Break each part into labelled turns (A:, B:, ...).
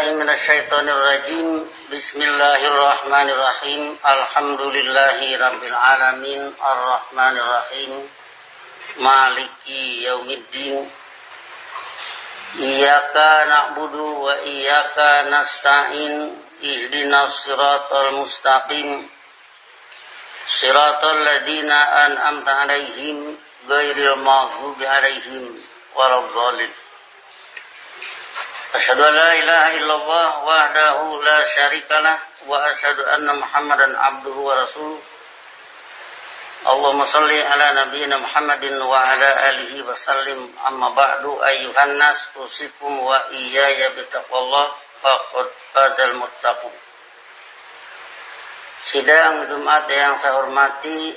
A: billahi minasyaitonir rajim. Bismillahirrahmanirrahim. Alhamdulillahi rabbil alamin arrahmanir rahim maliki yaumiddin. Iyyaka na'budu wa iyyaka nasta'in. Ihdinas siratal mustaqim. Siratal ladzina an'amta 'alaihim ghairil maghdubi 'alaihim waladdallin. Asyhadu an la ilaha illallah wahdahu la syarikalah wa asyhadu anna Muhammadan abduhu wa rasuluh. Allahumma shalli ala nabiyyina Muhammadin wa ala alihi wa sallim. Amma ba'du, ayyuhan nas, usikum wa iyaya bitaqwallah faqad fazal muttaqun. Sidang Jumat yang saya hormati,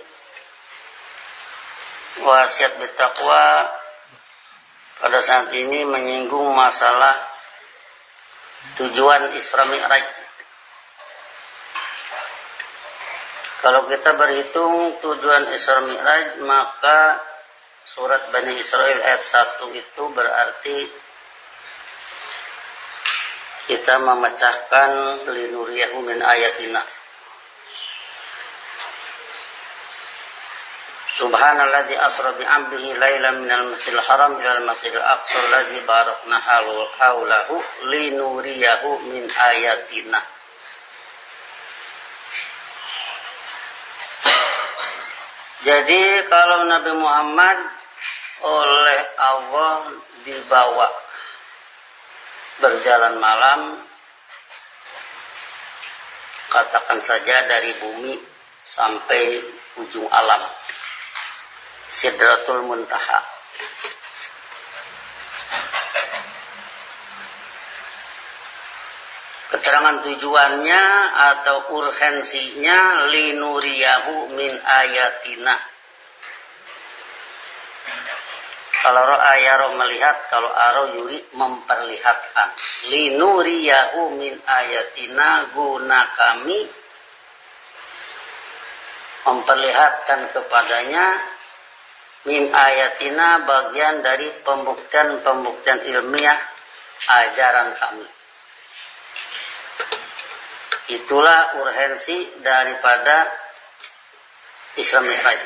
A: wasiat bertakwa pada saat ini menyinggung masalah tujuan Isra Mi'raj. Kalau kita berhitung tujuan Isra Mi'raj, maka surat Bani Israil ayat 1 itu berarti kita memecahkan linuriyahu min ayatina. Subhanalladzi asra bi 'abdihi lailan minal masjidil haram ilal masjidil aqsa alladzi barakna haulahu linuriyahu min ayatina. Jadi kalau Nabi Muhammad oleh Allah dibawa berjalan malam, katakan saja dari bumi sampai ujung alam, Sidratul Muntaha. Keterangan tujuannya atau urgensinya linuriyahu min ayatina. Kalau ro'a yaro melihat, kalau aro yuri memperlihatkan. Linuriyahu min ayatina, guna kami memperlihatkan kepadanya min ayatina, bagian dari pembuktian ilmiah ajaran kami. Itulah urgensi daripada Isra Mi'raj.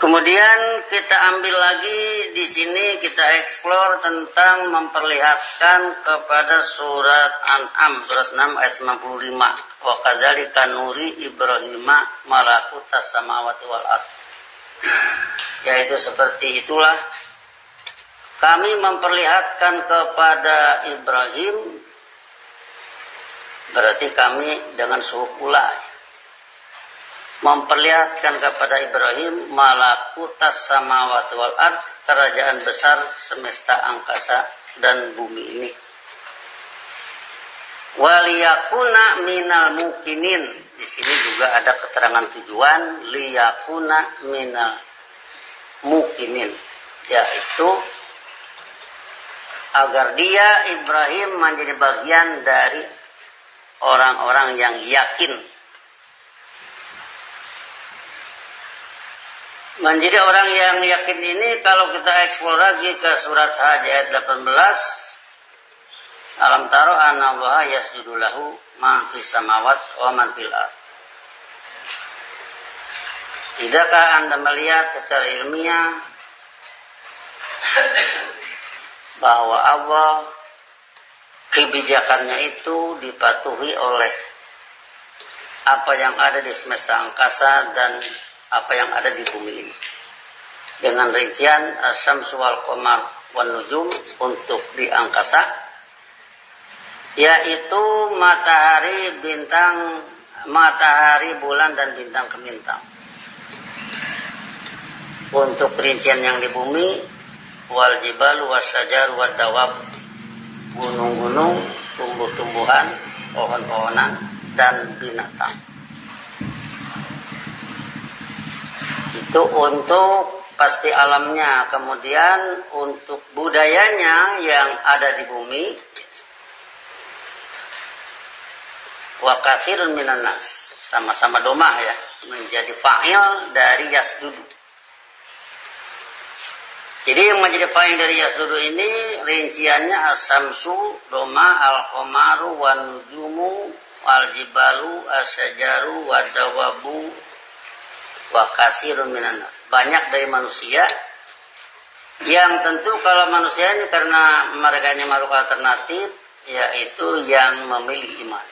A: Kemudian kita ambil lagi di sini, kita eksplor tentang memperlihatkan kepada surat An'am, surat 6 ayat 95. Wa kadzalika nuri Ibrahima malakutas samawati wal ardh. Yaitu seperti itulah kami memperlihatkan kepada Ibrahim, berarti kami dengan suhu pula memperlihatkan kepada Ibrahim malakutas samawati wal ardh, kerajaan besar semesta angkasa dan bumi ini. Waliyakuna minal mukinin. Di sini juga ada keterangan tujuan liyakuna minal mukinin, yaitu agar dia Ibrahim menjadi bagian dari orang-orang yang yakin. Menjadi orang yang yakin ini kalau kita eksplor lagi ke surat Hajj ayat 18, alam taro anna Allaha yasjudu lahu man fis samawati wa man fil ardh. Tidakkah Anda melihat secara ilmiah bahwa Allah kebijakannya itu dipatuhi oleh apa yang ada di semesta angkasa dan apa yang ada di bumi ini, dengan rincian asyamsu wal qamar wan nujum untuk di angkasa, yaitu matahari, bintang, matahari, bulan dan bintang kemintang. Untuk rincian yang di bumi, wal jibalu wasyajar wad dawab, gunung-gunung, tumbuh-tumbuhan, pohon-pohonan dan binatang. Itu untuk pasti alamnya. Kemudian untuk budayanya yang ada di bumi, wa katsirun minan nas, sama-sama domah ya, menjadi fa'il dari yasjudu. Jadi yang menjadi faedah dari yasdudu ini rinciannya as-samsu, doma, al-qamaru, wan nujumu, al-jibalu, as-sajaru, wad-dawabu, wa kasirun minan nas. Banyak dari manusia yang tentu kalau manusia ini karena mereka ini makhluk alternatif, yaitu yang memilih iman,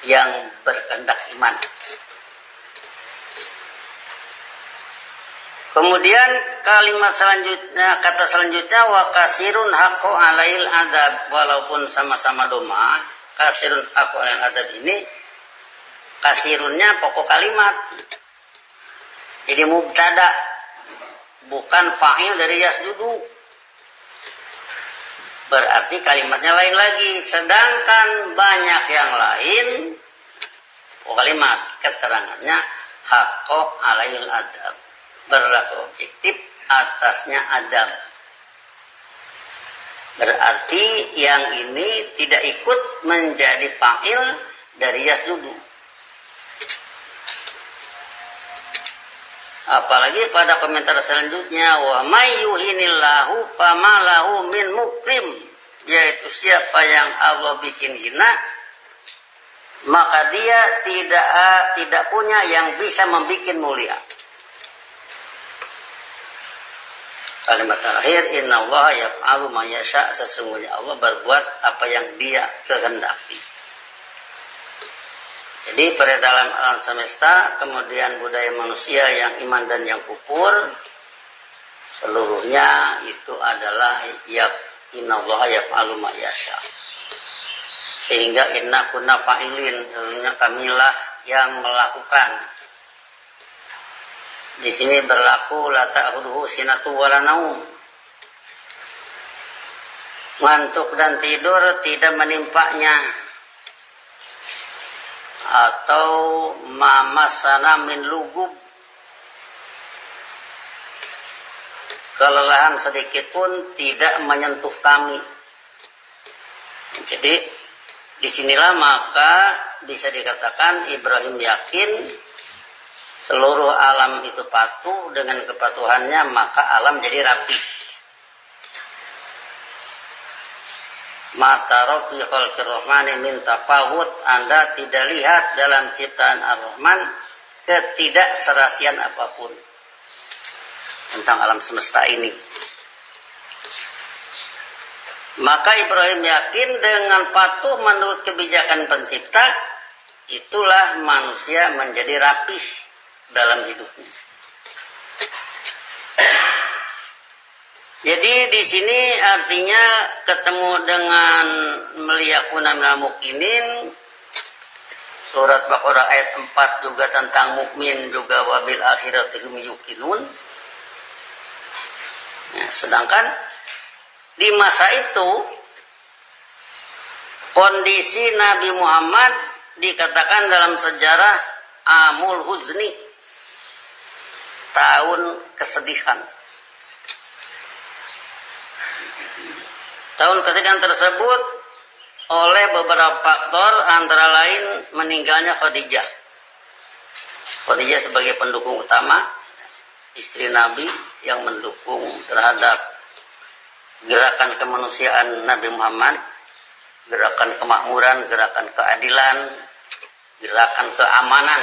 A: yang berkehendak iman. Kemudian kalimat selanjutnya, kata selanjutnya wa kasirun haqqo alail adab, walaupun sama-sama doma, kasirun haqqo alail adab ini kasirunnya pokok kalimat. Jadi mubtada, bukan fa'il dari yasjudu. Berarti kalimatnya lain lagi. Sedangkan banyak yang lain, kalimat keterangannya haqqo alail adab, berlaku objektif atasnya adab. Berarti yang ini tidak ikut menjadi fa'il dari yasjudu. Apalagi pada komentar selanjutnya, wa may yuhinillahu fama lahu min mukrim, yaitu siapa yang Allah bikin hina, maka dia tidak punya yang bisa membikin mulia. Kalimat terakhir, innallaha yaf'alu ma yasha, sesungguhnya Allah berbuat apa yang dia kehendaki. Jadi pada dalam alam semesta, kemudian budaya manusia yang iman dan yang kufur, seluruhnya itu adalah innallaha yaf'alu ma yasha. Sehingga inna kunna fa'ilin, sesungguhnya kamilah yang melakukan. Di sini berlaku la ta'khudhuhu sinatu wala naum. Ngantuk dan tidur tidak menimpanya. Atau mamasana min lugub, kelelahan sedikit pun tidak menyentuh kami. Jadi disinilah maka bisa dikatakan Ibrahim yakin seluruh alam itu patuh, dengan kepatuhannya maka alam jadi rapi. Mata fi khalqir rahmani min tafawut, Anda tidak lihat dalam ciptaan Ar-Rahman ketidakserasian apapun tentang alam semesta ini. Maka Ibrahim yakin dengan patuh menurut kebijakan pencipta, itulah manusia menjadi rapih dalam hidupnya. Jadi di sini artinya ketemu dengan meliyakuna minal mukminin. Surat Baqarah ayat 4 juga tentang mukmin, juga wabil akhirati hum yuqinun. Ya, sedangkan di masa itu kondisi Nabi Muhammad dikatakan dalam sejarah amul huzni, tahun kesedihan. Tahun kesedihan tersebut oleh beberapa faktor, antara lain meninggalnya Khadijah. Khadijah sebagai pendukung utama, istri Nabi yang mendukung terhadap gerakan kemanusiaan Nabi Muhammad, gerakan kemakmuran, gerakan keadilan, gerakan keamanan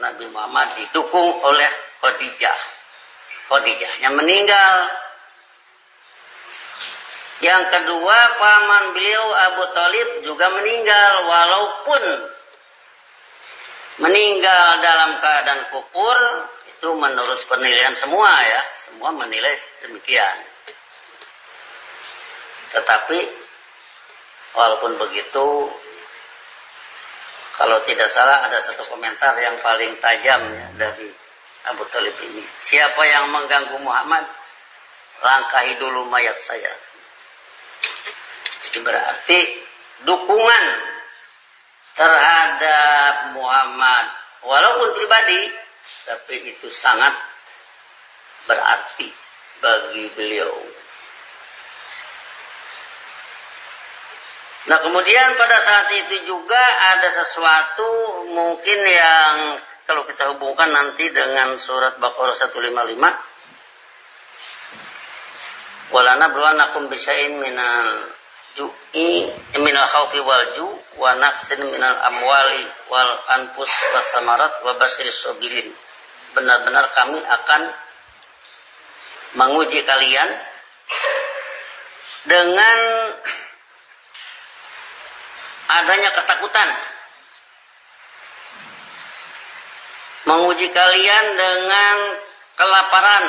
A: Nabi Muhammad didukung oleh Khadijah. Khadijahnya meninggal. Yang kedua, paman beliau Abu Thalib juga meninggal, walaupun meninggal dalam keadaan kufur. Itu menurut penilaian semua ya, semua menilai demikian. Tetapi walaupun begitu, kalau tidak salah ada satu komentar yang paling tajam ya, dari Abu Thalib ini. Siapa yang mengganggu Muhammad, langkahi dulu mayat saya. Berarti dukungan terhadap Muhammad walaupun pribadi, tapi itu sangat berarti bagi beliau. Nah kemudian pada saat itu juga ada sesuatu mungkin yang kalau kita hubungkan nanti dengan surat Baqarah 155, Wala nabluwannakum bisyai'in minal khaufi wal ju' wa naqsin minal amwali wal anfus was samarat wa basyiris sabirin. Benar-benar kami akan menguji kalian dengan adanya ketakutan, menguji kalian dengan kelaparan,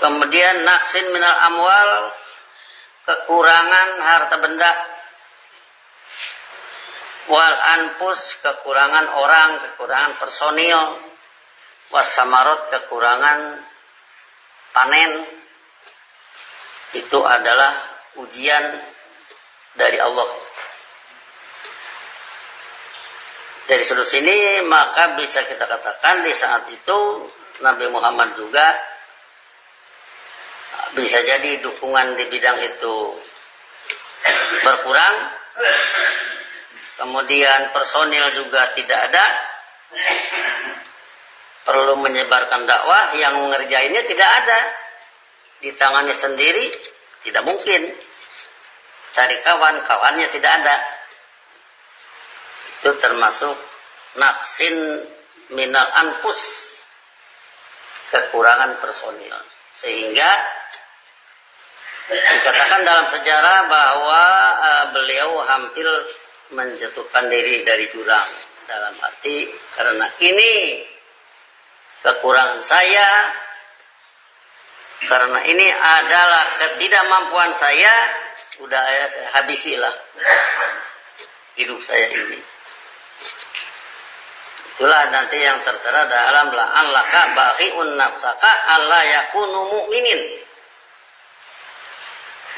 A: kemudian naqsin minal amwal, kekurangan harta benda, wal anfus, kekurangan orang, kekurangan personil, wasamarot, kekurangan panen. Itu adalah ujian dari Allah. Dari sudut sini maka bisa kita katakan di saat itu Nabi Muhammad juga bisa jadi dukungan di bidang itu berkurang, kemudian personil juga tidak ada, perlu menyebarkan dakwah, yang mengerjainnya tidak ada, ditangani sendiri tidak mungkin, cari kawan-kawannya tidak ada. Itu termasuk naqsin minal anfus, kekurangan personil, sehingga dikatakan dalam sejarah bahwa beliau hampir menjatuhkan diri dari jurang, dalam arti karena ini kekurangan saya, karena ini adalah ketidakmampuan saya, udah saya habisilah hidup saya ini. Itulah nanti yang tertera dalam la'allaka bakhi'un nafsaka alla yakunu mu'minin.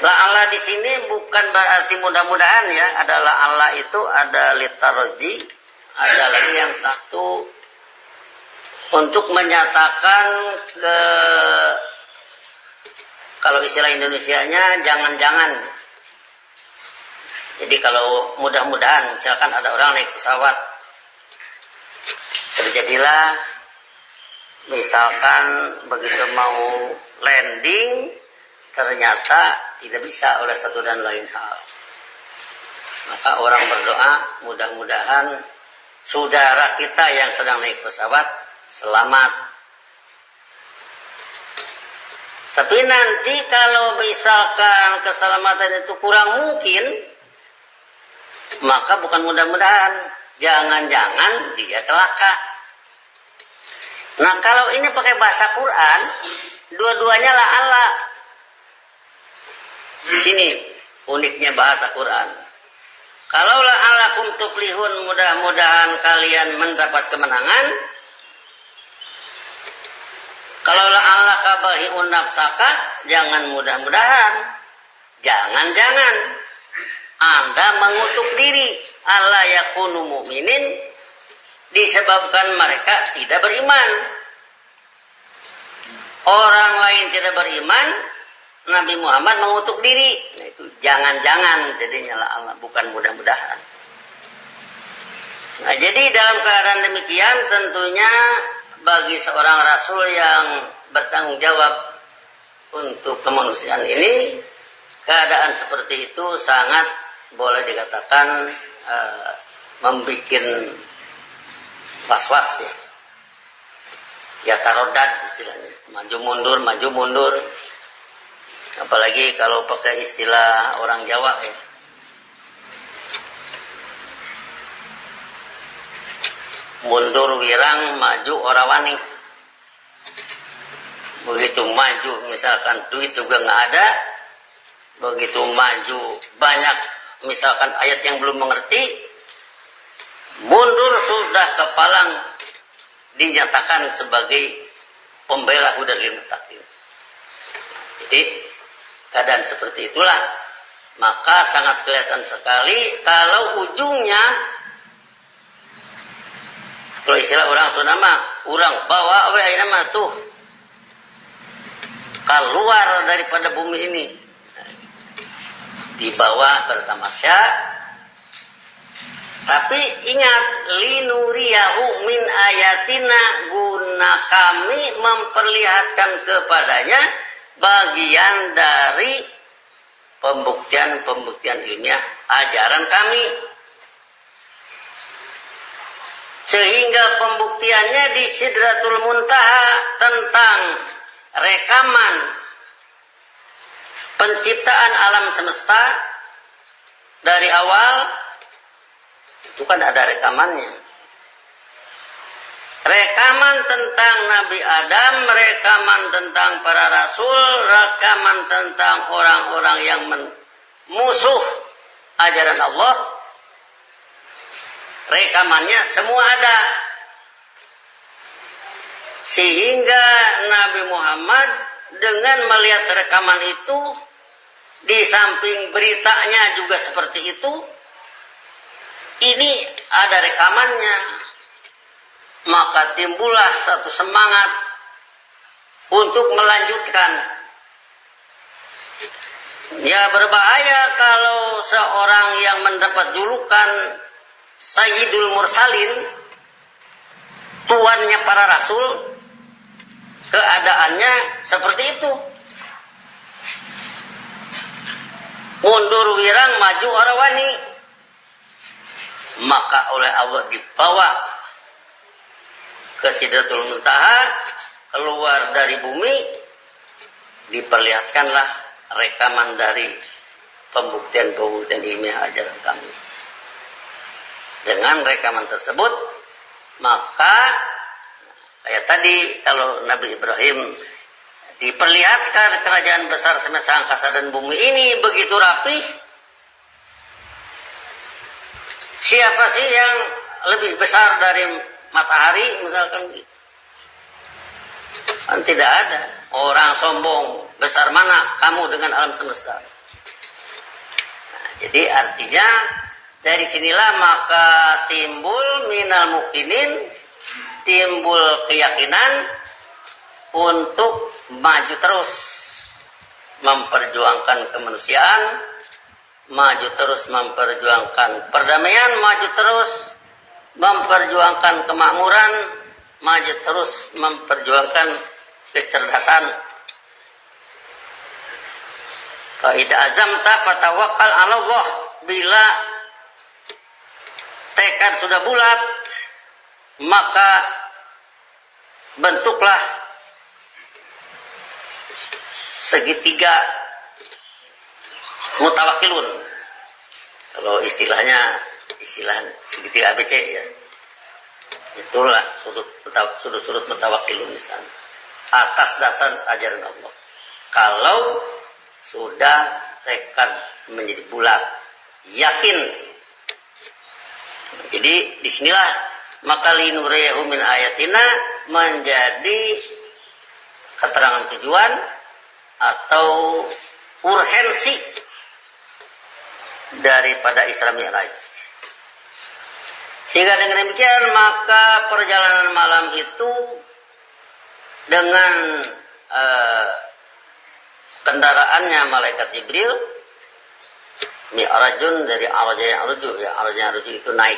A: La'alla di sini bukan berarti mudah-mudahan ya, adalah Allah itu ada litaraji, ada lagi yang satu untuk menyatakan ke, kalau istilah Indonesianya jangan-jangan. Jadi kalau mudah-mudahan, misalkan ada orang naik pesawat, terjadilah misalkan begitu mau landing ternyata tidak bisa oleh satu dan lain hal, maka orang berdoa mudah-mudahan saudara kita yang sedang naik pesawat selamat. Tapi nanti kalau misalkan keselamatan itu kurang mungkin, maka bukan mudah-mudahan, jangan-jangan dia celaka. Nah kalau ini pakai bahasa Quran, dua-duanya lah Allah. Di sini uniknya bahasa Quran. Kalau la'allakum tuflihun, mudah-mudahan kalian mendapat kemenangan. Kalau la'allaka bakhi'un nafsaka, jangan mudah-mudahan, jangan-jangan Anda mengutuk diri, alla yakunu mu'minin, disebabkan mereka tidak beriman. Orang lain tidak beriman, Nabi Muhammad mengutuk diri. Nah, itu jangan-jangan jadinya Allah, bukan mudah-mudahan. Nah, jadi dalam keadaan demikian tentunya bagi seorang rasul yang bertanggung jawab untuk kemanusiaan ini, keadaan seperti itu sangat boleh dikatakan membuat was-was ya. Ya tarodad istilahnya, maju mundur. Apalagi kalau pakai istilah orang Jawa ya. Mundur wirang, maju orawani. Begitu maju misalkan duit juga nggak ada, begitu maju banyak misalkan ayat yang belum mengerti, mundur sudah kepalang dinyatakan sebagai pembela hudal lil muttaqin. Jadi keadaan seperti itulah, maka sangat kelihatan sekali kalau ujungnya, kalau istilah orang Sunda mah, orang bawa we nama tuh keluar daripada bumi ini, dibawa bertamasya. Tapi ingat, linuriyahu min ayatina, guna kami memperlihatkan kepadanya bagian dari pembuktian ilmiah ajaran kami. Sehingga pembuktiannya di Sidratul Muntaha tentang rekaman penciptaan alam semesta dari awal, itu kan ada rekamannya. Rekaman tentang Nabi Adam, rekaman tentang para rasul, rekaman tentang orang-orang yang musuh ajaran Allah. Rekamannya semua ada. Sehingga Nabi Muhammad dengan melihat rekaman itu, di samping beritanya juga seperti itu, ini ada rekamannya. Maka timbullah satu semangat untuk melanjutkan. Ya, berbahaya kalau seorang yang mendapat julukan Sayyidul Mursalin, tuannya para rasul, keadaannya seperti itu. Mundur wirang, maju orawani. Maka oleh Allah dibawa ke Sidratul Muntaha, keluar dari bumi, diperlihatkanlah rekaman dari pembuktian ilmiah ajaran kami. Dengan rekaman tersebut, maka kayak tadi kalau Nabi Ibrahim diperlihatkan kerajaan besar semesta angkasa dan bumi ini begitu rapi, siapa sih yang lebih besar dari matahari misalkan gitu? Kan tidak ada. Orang sombong besar mana kamu dengan alam semesta. Nah, jadi artinya dari sinilah maka timbul minal mukinin, timbul keyakinan untuk maju terus memperjuangkan kemanusiaan, maju terus memperjuangkan perdamaian, maju terus memperjuangkan kemakmuran, maju terus memperjuangkan kecerdasan. Fa idza azamta fatawakkal 'ala Allah. Bila tekad sudah bulat, maka bentuklah segitiga mutawakilun. Kalau istilah segitiga ABC ya. Itulah sudut mutawakilun di sana. Atas dasar ajaran Allah. Kalau sudah tekad menjadi bulat, yakin. Jadi disinilah maka linuriyahu min ayatina menjadi keterangan tujuan atau urgensi daripada Isra Mi'raj. Sehingga dengan demikian maka perjalanan malam itu dengan kendaraannya malaikat Jibril, Mi'rajun dari Araja yang Arju, ya Araja yang Arju itu naik.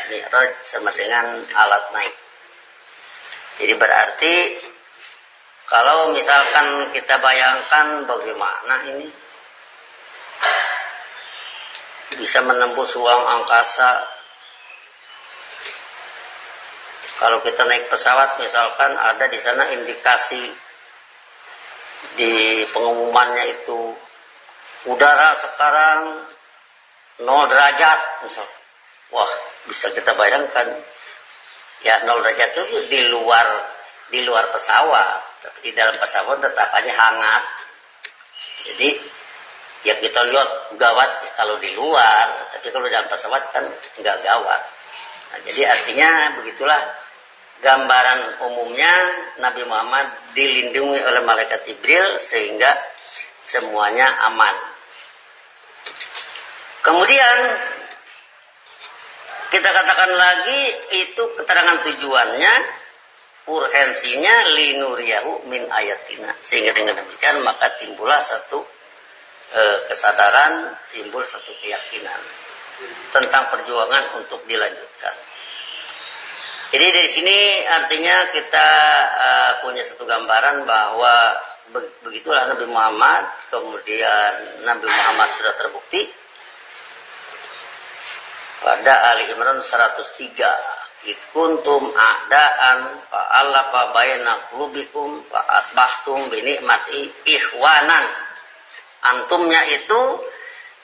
A: Mi'raj sama dengan alat naik. Jadi berarti kalau misalkan kita bayangkan bagaimana ini bisa menembus ruang angkasa. Kalau kita naik pesawat misalkan ada di sana indikasi di pengumumannya itu udara sekarang 0 derajat misalkan. Wah, bisa kita bayangkan ya 0 derajat itu di luar pesawat, tapi di dalam pesawat tetap aja hangat. Jadi ya kita lihat gawat kalau di luar, tapi kalau dalam pesawat kan nggak gawat. Nah, jadi artinya begitulah gambaran umumnya Nabi Muhammad dilindungi oleh malaikat Jibril sehingga semuanya aman. Kemudian kita katakan lagi itu keterangan tujuannya, urgensinya linuriyahu min ayatina. Sehingga dengan demikian maka timbullah satu kesadaran, timbul satu keyakinan tentang perjuangan untuk dilanjutkan. Jadi dari sini artinya kita punya satu gambaran bahwa begitulah Nabi Muhammad. Kemudian Nabi Muhammad sudah terbukti pada Ali Imran 103. Id kuntum a'daan fa'alafa baina qulubikum fa asbahtum bi ni'mati ikhwanan. Antumnya itu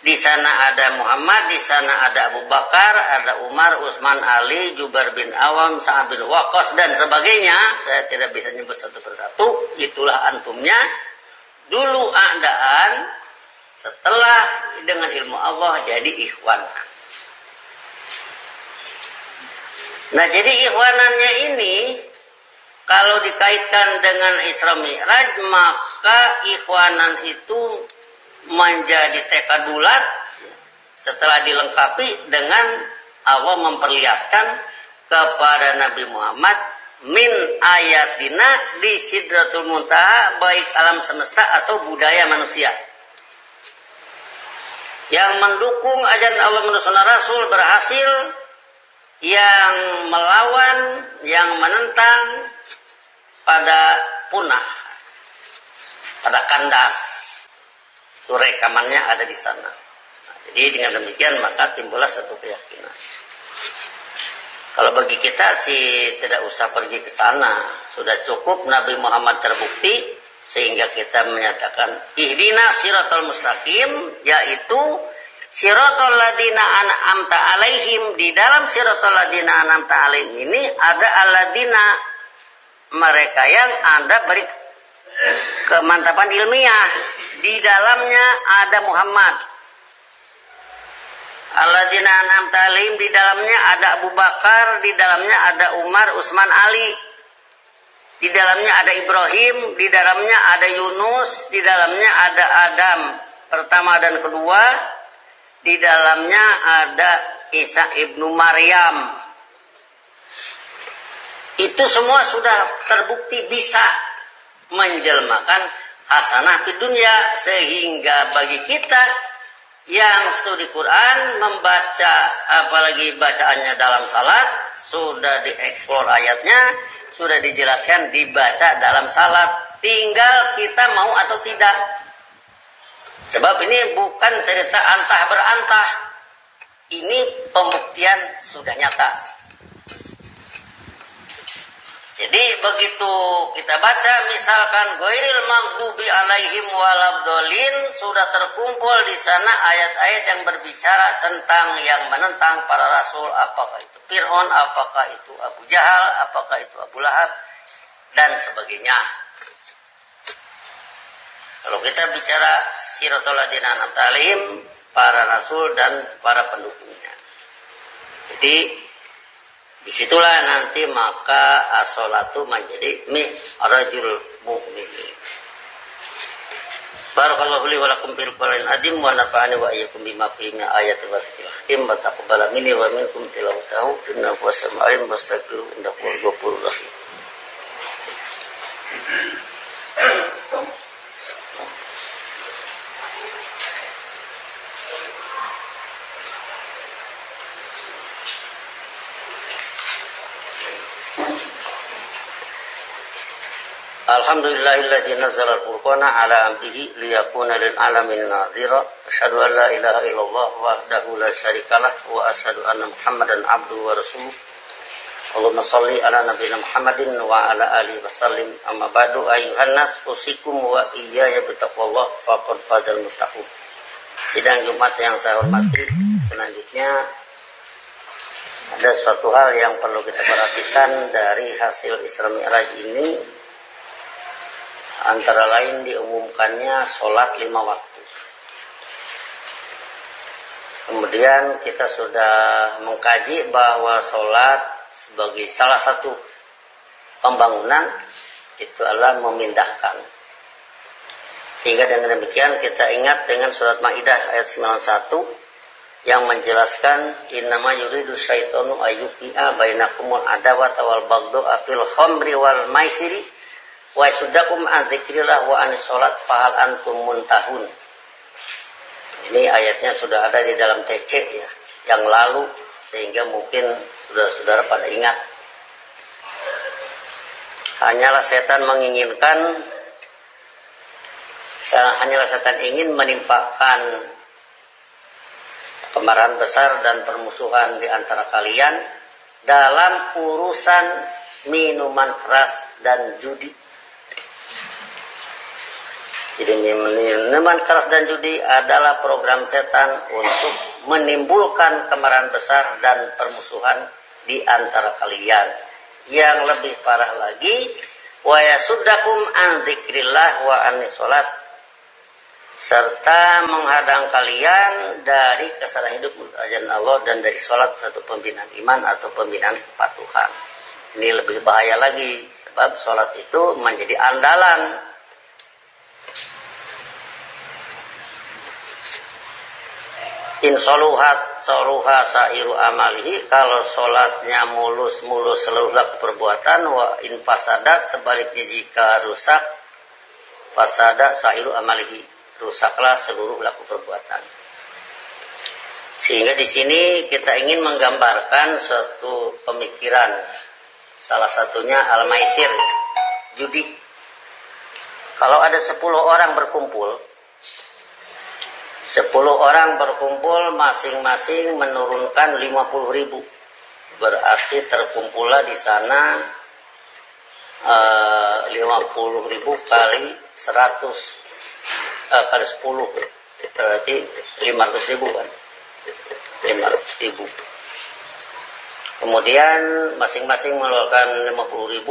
A: di sana ada Muhammad, di sana ada Abu Bakar, ada Umar, Utsman, Ali, Jubair bin Awam, Sa'ad bin Waqqas dan sebagainya. Saya tidak bisa nyebut satu persatu. Itulah antumnya. Dulu a'daan, setelah dengan ilmu Allah jadi ikhwan. Nah, jadi ikhwanannya ini kalau dikaitkan dengan Isra Mi'raj, maka ikhwanan itu menjadi tekad bulat setelah dilengkapi dengan Allah memperlihatkan kepada Nabi Muhammad min ayatina di Sidratul Muntaha, baik alam semesta atau budaya manusia. Yang mendukung ajaran Allah menurut sunnah Rasul berhasil, yang melawan, yang menentang pada punah, pada kandas. Itu rekamannya ada di sana. Nah, jadi dengan demikian maka timbullah satu keyakinan. Kalau bagi kita sih tidak usah pergi ke sana, sudah cukup Nabi Muhammad terbukti sehingga kita menyatakan ihdina siratal mustaqim, yaitu siratal ladina an'amta alaihim. Di dalam siratal ladina an'amta alaihim ini ada aladina, mereka yang Anda beri kemantapan ilmiah. Di dalamnya ada Muhammad. Alladzina an'amta alaihim, di dalamnya ada Abu Bakar, di dalamnya ada Umar, Utsman, Ali. Di dalamnya ada Ibrahim, di dalamnya ada Yunus, di dalamnya ada Adam pertama dan kedua, di dalamnya ada Isa ibnu Maryam. Itu semua sudah terbukti bisa menjelmakan hasanah di dunia, sehingga bagi kita yang studi Quran, membaca apalagi bacaannya dalam salat, sudah dieksplor ayatnya, sudah dijelaskan dibaca dalam salat, tinggal kita mau atau tidak. Sebab ini bukan cerita antah berantah, ini pembuktian sudah nyata. Jadi begitu kita baca misalkan ghairil maghdubi alaihim waladhdallin, sudah terkumpul di sana ayat-ayat yang berbicara tentang yang menentang para rasul, apakah itu Fir'aun, apakah itu Abu Jahal, apakah itu Abu Lahab dan sebagainya. Kalau kita bicara siratal ladzina an'amta alaihim, para rasul dan para pendukungnya. Jadi disitulah nanti maka as-sholatu menjadi mi'rajul mu'minin. Barakallahu li wa lakum fil Qur'anil azim wa nafa'ani wa iyyakum bima fihi min ayatin wa dzikril hakim wa taqabbala minni wa minkum tilawatahu innahu huwas-sami'ul 'alim wastaghfiruhu innahu huwal ghafurur rahim. Alhamdulillahilladzi nazzala al-furqana ala 'abdihi liyakuna lil alamin nadhira. Asyhadu an la ilaha illallah wahdahu la syarikalah wa asyhadu anna Muhammadan 'abduhu wa rasuluh. Allahumma shalli ala nabiyina Muhammadin wa ala alihi wasallim. Amma ba'du, ayyuhan nas usikum wa iyaya bittaqwallah faqad fazal muttaqun. Sidang Jumat yang saya hormati, selanjutnya ada suatu hal yang perlu kita perhatikan dari hasil Isra Mi'raj ini. Antara lain diumumkannya sholat 5 waktu. Kemudian kita sudah mengkaji bahwa sholat sebagai salah satu pembangunan itu adalah memindahkan. Sehingga dengan demikian kita ingat dengan surat Maidah ayat 91 yang menjelaskan innama yuridu syaitanu ayyuqi'a bainakumul adawata wal baghdha fil khamri wal maisiri wa sudakum an dzikrillah wa anis sholat fahal antum muntahun. Ini ayatnya sudah ada di dalam TC ya, yang lalu, sehingga mungkin saudara-saudara pada ingat. Hanyalah setan menginginkan Hanyalah setan ingin menimpakan kemarahan besar dan permusuhan di antara kalian dalam urusan minuman keras dan judi. Jadi minuman keras dan judi adalah program setan untuk menimbulkan kemarahan besar dan permusuhan di antara kalian. Yang lebih parah lagi, wa yasuddakum an dzikrillah wa anis salat, serta menghadang kalian dari kesadaran hidup ajaran Allah dan dari sholat, satu pembinaan iman atau pembinaan kepatuhan. Ini lebih bahaya lagi, sebab sholat itu menjadi andalan. In soluhat soluha sairu amalihi, kalau sholatnya mulus seluruh laku perbuatan, wa in fasadat, sebaliknya jika rusak, fasada sairu amalihi, rusaklah seluruh laku perbuatan. Sehingga di sini kita ingin menggambarkan suatu pemikiran, salah satunya al-maisir, judi. Kalau ada 10 orang berkumpul, 10 orang berkumpul masing-masing menurunkan 50.000, berarti terkumpullah di sana 50.000 kali 100 kali 10, berarti 500.000 kan, 500.000. Kemudian masing-masing mengeluarkan 50.000.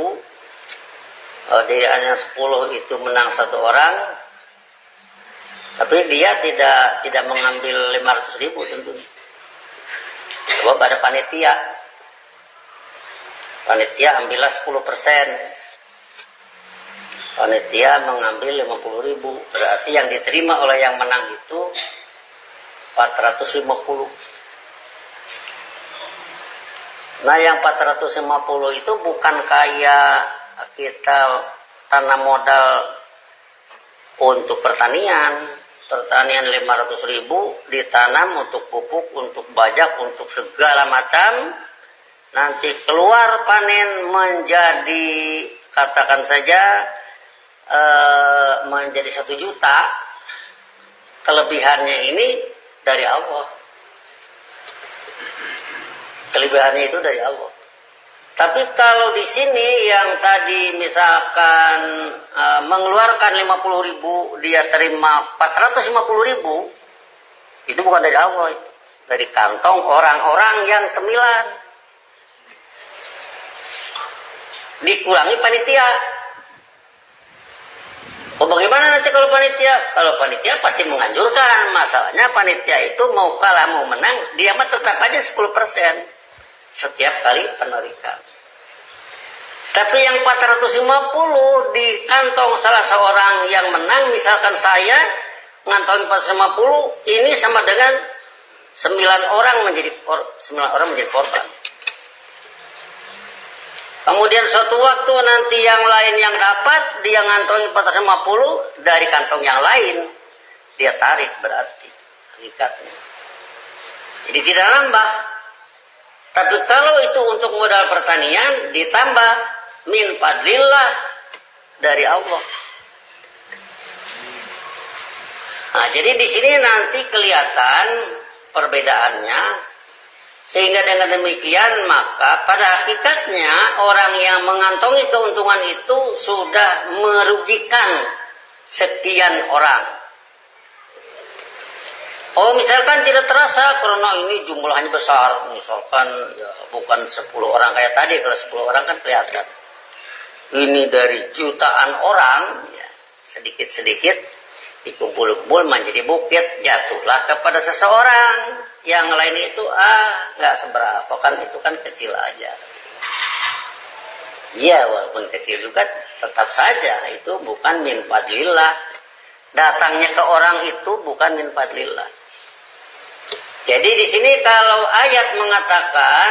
A: Dari yang 10 itu menang 1 orang, tapi dia tidak mengambil 500.000 tentu. Sebab ada panitia. Panitia ambillah 10%. Panitia mengambil 50.000, berarti yang diterima oleh yang menang itu 450. Nah, yang 450 itu bukan kayak kita tanam modal untuk pertanian. Pertanian 500.000 ditanam untuk pupuk, untuk bajak, untuk segala macam. Nanti keluar panen menjadi, katakan saja, menjadi 1 juta. Kelebihannya ini dari Allah. Kelebihannya itu dari Allah. Tapi kalau di sini yang tadi misalkan mengeluarkan 50.000, dia terima 450.000, itu bukan dari Allah, itu dari kantong orang-orang yang 9. Dikurangi panitia. Oh, bagaimana nanti kalau panitia? Kalau panitia pasti menganjurkan. Masalahnya panitia itu mau kalah mau menang, dia mah tetap aja 10% setiap kali penarikan. Tapi yang 450 di kantong salah seorang yang menang, misalkan saya ngantongi 450, ini sama dengan 9 orang menjadi korban. Kemudian suatu waktu nanti yang lain yang dapat, dia ngantongi 450 dari kantong yang lain, dia tarik berarti ikatnya. Jadi tidak nambah. Tapi kalau itu untuk modal pertanian, ditambah min fadlillah dari Allah. Nah, jadi di sini nanti kelihatan perbedaannya, sehingga dengan demikian maka pada hakikatnya orang yang mengantongi keuntungan itu sudah merugikan sekian orang. Oh, misalkan tidak terasa karena ini jumlahnya besar, misalkan ya bukan 10 orang kayak tadi. Kalau 10 orang kan kelihatan. Ini dari jutaan orang, ya, sedikit-sedikit dikumpul-kumpul menjadi bukit, jatuhlah kepada seseorang. Yang lain itu nggak seberapa, kan itu kan kecil aja. Ya, walaupun kecil juga tetap saja itu bukan min fadlillah. Datangnya ke orang itu bukan min fadlillah. Jadi di sini kalau ayat mengatakan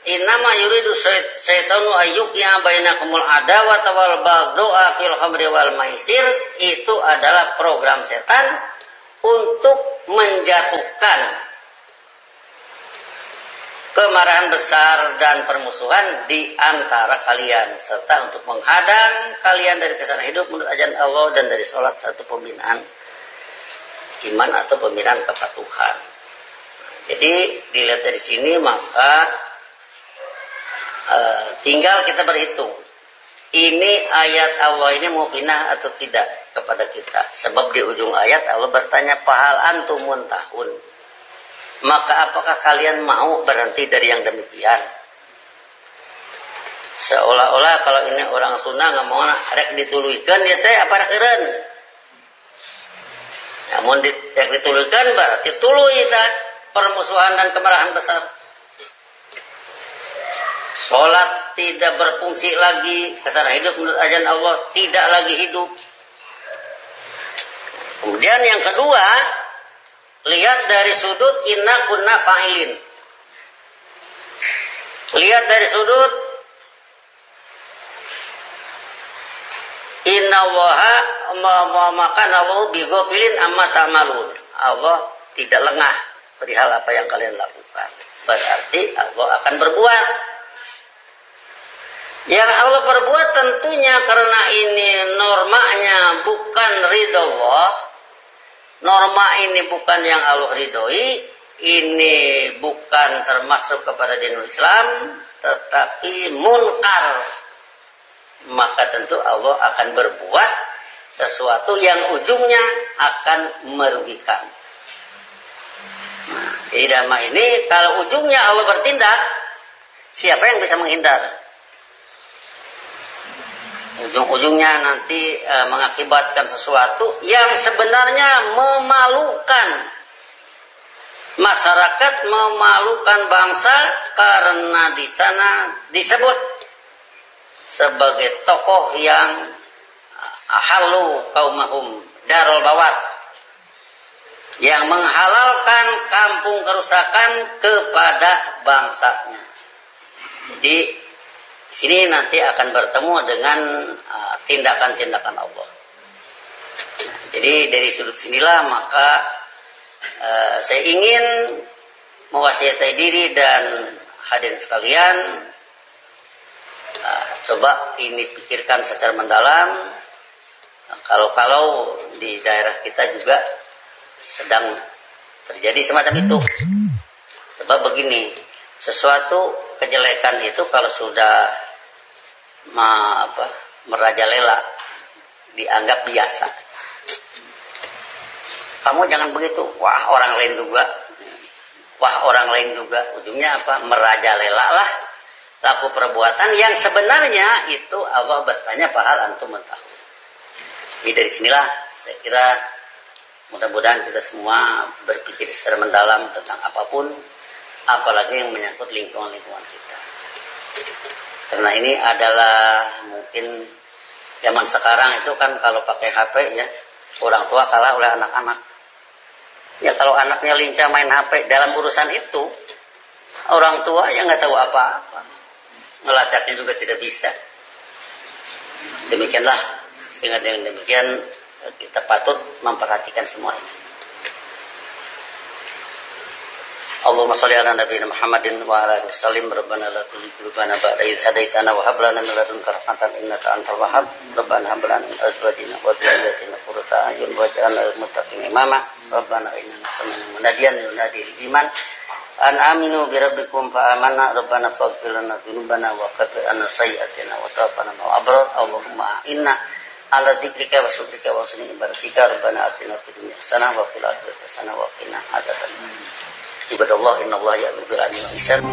A: innama yuridu syaitanu ayyuqi'a bainakumul adawata wal baghdha fil khamri wal maisir, itu adalah program setan untuk menjatuhkan kemarahan besar dan permusuhan di antara kalian, serta untuk menghadang kalian dari kesana hidup menurut ajaran Allah dan dari sholat satu pembinaan iman atau pembinaan kepatuhan. Jadi dilihat dari sini maka tinggal kita berhitung. Ini ayat Allah ini mau pindah atau tidak kepada kita. Sebab di ujung ayat Allah bertanya, fahal antum muntahun. Maka apakah kalian mau berhenti dari yang demikian? Seolah-olah kalau ini orang Sunda ngomong rek dituluikan ya teh apa rek eureun. Namun rek dituluikan berarti tuluy tah permusuhan dan kemarahan besar. Sholat tidak berfungsi lagi, kesana hidup menurut ajaran Allah tidak lagi hidup. Kemudian yang kedua, lihat dari sudut inna kunna fa'ilin. Lihat dari sudut inna waha makan Allah bighafilin amma ta'malun. Allah tidak lengah perihal apa yang kalian lakukan. Berarti Allah akan berbuat. Yang Allah perbuat tentunya karena ini normanya bukan ridho Allah. Norma ini bukan yang Allah ridhoi. Ini bukan termasuk kepada dinul Islam, tetapi munkar. Maka tentu Allah akan berbuat sesuatu yang ujungnya akan merugikan. Nah, di dalam ini kalau ujungnya Allah bertindak, siapa yang bisa menghindar? Ujung-ujungnya nanti mengakibatkan sesuatu yang sebenarnya memalukan masyarakat, memalukan bangsa, karena di sana disebut sebagai tokoh yang halu kaumahum darul bawat, yang menghalalkan kampung kerusakan kepada bangsanya. Jadi di sini nanti akan bertemu dengan tindakan-tindakan Allah. Jadi dari sudut sinilah maka saya ingin mewasiati diri dan hadirin sekalian, coba ini pikirkan secara mendalam. Kalau di daerah kita juga sedang terjadi semacam itu. Sebab begini, sesuatu kejelekan itu kalau sudah merajalela dianggap biasa. Kamu jangan begitu. Wah, orang lain juga. Wah, orang lain juga. Ujungnya apa? Merajalela lah laku perbuatan yang sebenarnya itu Allah bertanya fahal antum muntahun. Jadi dari sinilah saya kira mudah-mudahan kita semua berpikir secara mendalam tentang apapun, apalagi yang menyangkut lingkungan-lingkungan kita. Karena ini adalah mungkin zaman sekarang itu kan kalau pakai HP ya, orang tua kalah oleh anak-anak. Ya kalau anaknya lincah main HP dalam urusan itu, orang tua ya nggak tahu apa-apa. Ngelacaknya juga tidak bisa. Demikianlah, sehingga dengan demikian kita patut memperhatikan semua ini. Allahumma shalli ala nabiyina Muhammadin wa ala alihi wasallim. Rabbana la tuzigh qulubana ba'da idh hadaitana wa hab lana min ladunka rahmatan innaka antal wahhab. Rabbana hab lana min azwajina wa dhurriyyatina qurrata a'yun waj'alna lil muttaqina imama. Rabbana innana sami'na munadiyan yunadi lil iman an aminu bi rabbikum fa amanna. Rabbana faghfir lana dzunubana wa kaffir 'anna sayyi'atina wa tawaffana ma'al abrar. Allahumma inna ala dzikrika wa syukrika wa husni ibadatika. Rabbana atina fid dunya hasanah wa fil akhirati hasanah wa qina adzabannar. Ibadallah innallaha ya'muru bil 'adli wal ihsan.